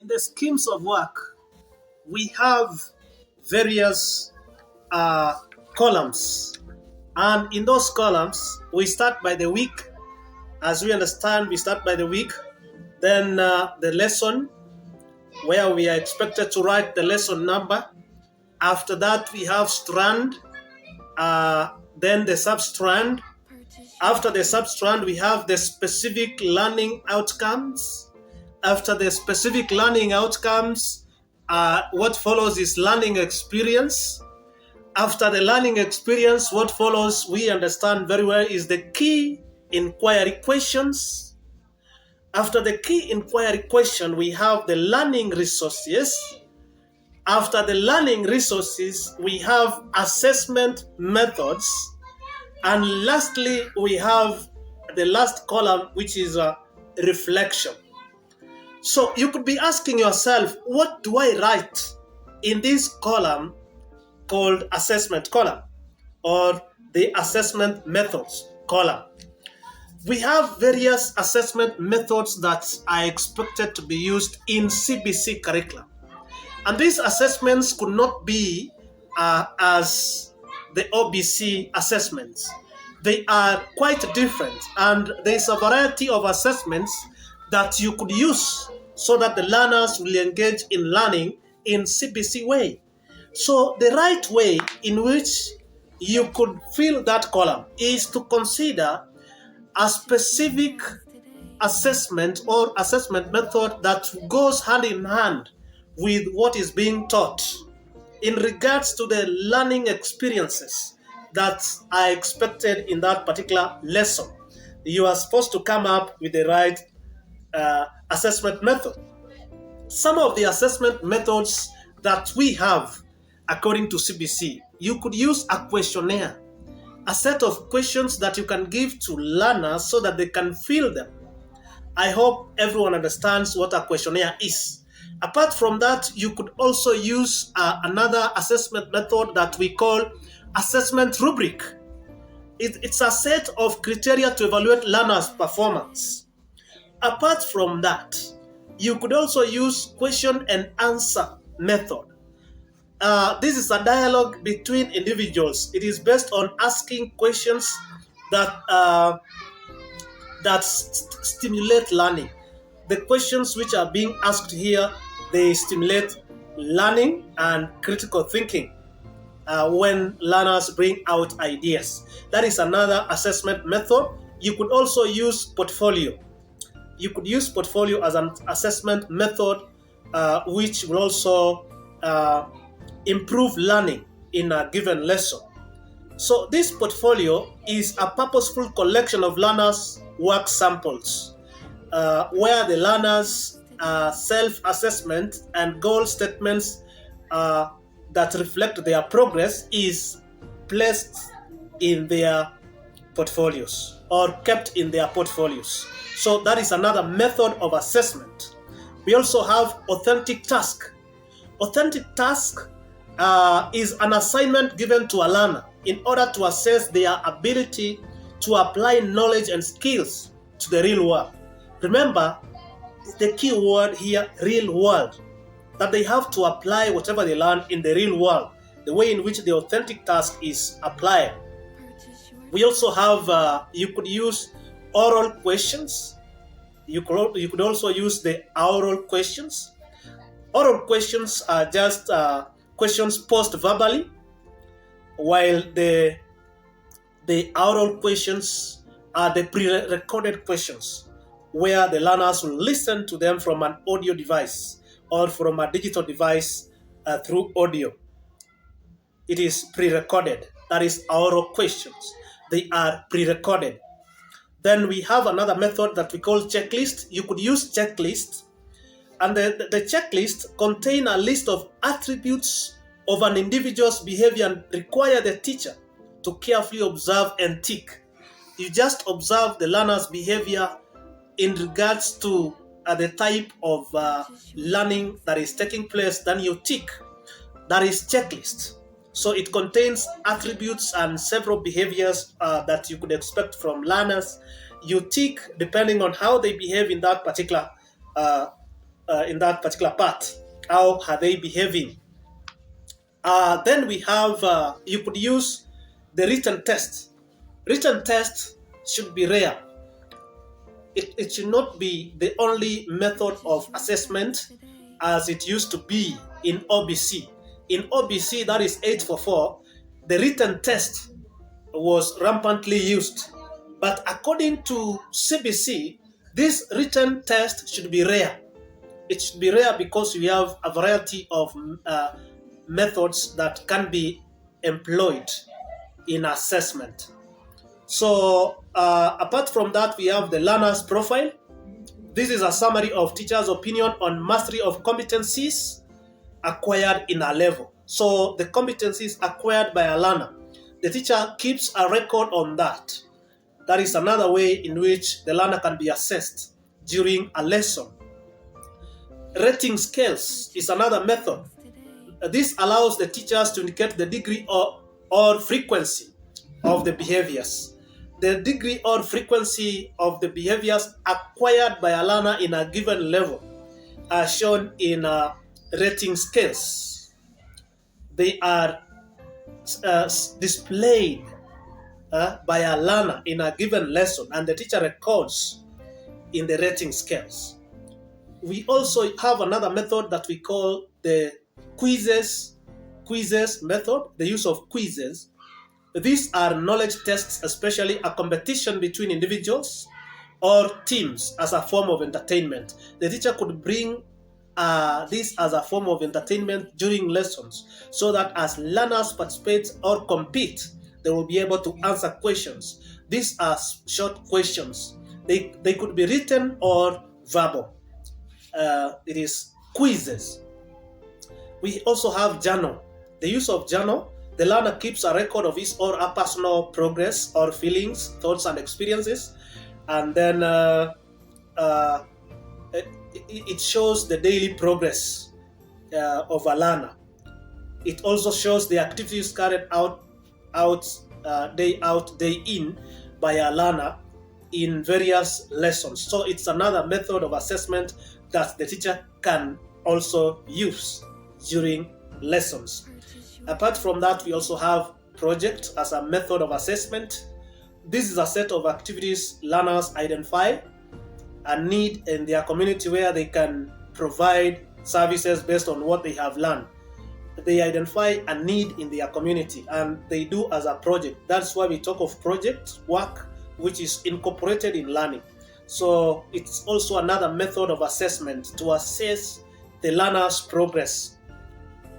In the schemes of work, we have various uh, columns. And in those columns, we start by the week. As we understand, we start by the week. Then the lesson, where we are expected to write the lesson number. After that, we have strand, then the substrand. After the substrand, we have the specific learning outcomes. After the specific learning outcomes, what follows is learning experience. After the learning experience, what follows, we understand very well, is the key inquiry questions. After the key inquiry question, we have the learning resources. After the learning resources, we have assessment methods. And lastly, we have the last column, which is reflection. So you could be asking yourself, what do I write in this column called assessment column, or the assessment methods column? We have various assessment methods that are expected to be used in CBC curriculum. And these assessments could not be as the OBC assessments. They are quite different, and there's a variety of assessments that you could use so that the learners will engage in learning in CBC way. So the right way in which you could fill that column is to consider a specific assessment or assessment method that goes hand in hand with what is being taught in regards to the learning experiences that are expected in that particular lesson. You are supposed to come up with the right assessment method. Some of the assessment methods that we have according to CBC, you could use a questionnaire, a set of questions that you can give to learners so that they can fill them. I hope everyone understands what a questionnaire is. Apart from that, you could also use another assessment method that we call assessment rubric. It's a set of criteria to evaluate learners' performance. Apart from that, you could also use question and answer method. This is a dialogue between individuals. It is based on asking questions that stimulate learning. The questions which are being asked here, they stimulate learning and critical thinking when learners bring out ideas. That is another assessment method. You could also use portfolio. You could use portfolio as an assessment method, which will also improve learning in a given lesson. So this portfolio is a purposeful collection of learners' work samples, where the learners' self-assessment and goal statements that reflect their progress is placed in their portfolios or kept in their portfolios. So that is another method of assessment. We also have authentic task. Authentic task is an assignment given to a learner in order to assess their ability to apply knowledge and skills to the real world. Remember, the key word here, real world, that they have to apply whatever they learn in the real world, the way in which the authentic task is applied. We also have, you could use oral questions. You could also use the oral questions. Oral questions are just questions posed verbally, while the oral questions are the pre-recorded questions, where the learners will listen to them from an audio device or from a digital device through audio. It is pre-recorded. That is oral questions. They are pre-recorded. Then we have another method that we call checklist. You could use checklist, and the checklist contain a list of attributes of an individual's behavior and require the teacher to carefully observe and tick. You just observe the learner's behavior in regards to the type of learning that is taking place, then you tick. That is checklist. So it contains attributes and several behaviors that you could expect from learners. You tick depending on how they behave in that particular in that particular part. How are they behaving? Then we have, you could use the written test. Written test should be rare. It should not be the only method of assessment as it used to be in OBC. In OBC, that is 844, the written test was rampantly used. But according to CBC, this written test should be rare. It should be rare because we have a variety of methods that can be employed in assessment. So apart from that, we have the learner's profile. This is a summary of teacher's opinion on mastery of competencies acquired in a level. So the competencies acquired by a learner, the teacher keeps a record on that. That is another way in which the learner can be assessed during a lesson. Rating scales is another method. This allows the teachers to indicate the degree or frequency of the behaviors. The degree or frequency of the behaviors acquired by a learner in a given level are shown in rating scales. They are displayed by a learner in a given lesson, and the teacher records in the rating scales. We also have another method that we call the quizzes method, the use of quizzes. These are knowledge tests, especially a competition between individuals or teams as a form of entertainment. The teacher could bring this as a form of entertainment during lessons so that as learners participate or compete, they will be able to answer questions. These are short questions. They could be written or verbal. It is quizzes. We also have journal. The use of journal, the learner keeps a record of his or her personal progress or feelings, thoughts, and experiences. And then it shows the daily progress of a learner. It also shows the activities carried out, day out, day in by a learner in various lessons. So it's another method of assessment that the teacher can also use during lessons. Apart from that, we also have project as a method of assessment. This is a set of activities learners identify a need in their community where they can provide services based on what they have learned. They identify a need in their community and they do as a project. That's why we talk of project work, which is incorporated in learning. So it's also another method of assessment to assess the learner's progress.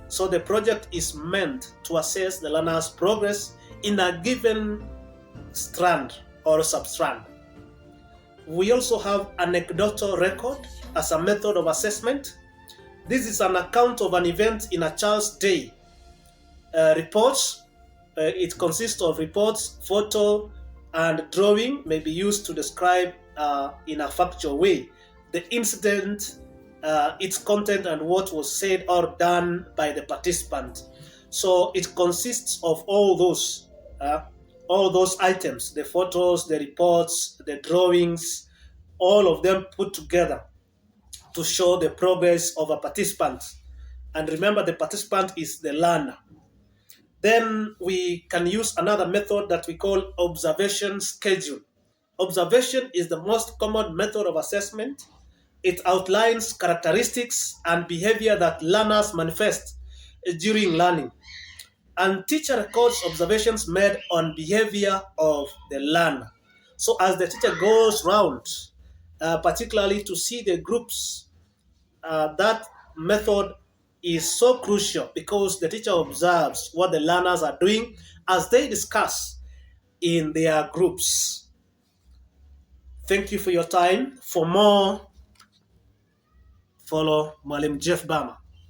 So the project is meant to assess the learner's progress in a given strand or substrand. We also have anecdotal record as a method of assessment. This is an account of an event in a child's day. Reports, it consists of reports, photo, and drawing may be used to describe in a factual way the incident, its content, and what was said or done by the participant. So it consists of all those items, the photos, the reports, the drawings, all of them put together to show the progress of a participant. And remember, the participant is the learner. Then we can use another method that we call observation schedule. Observation is the most common method of assessment. It outlines characteristics and behavior that learners manifest during learning. And teacher records observations made on behavior of the learner. So as the teacher goes round, particularly to see the groups, that method is so crucial because the teacher observes what the learners are doing as they discuss in their groups. Thank you for your time. For more, follow Malim Jeff Bama.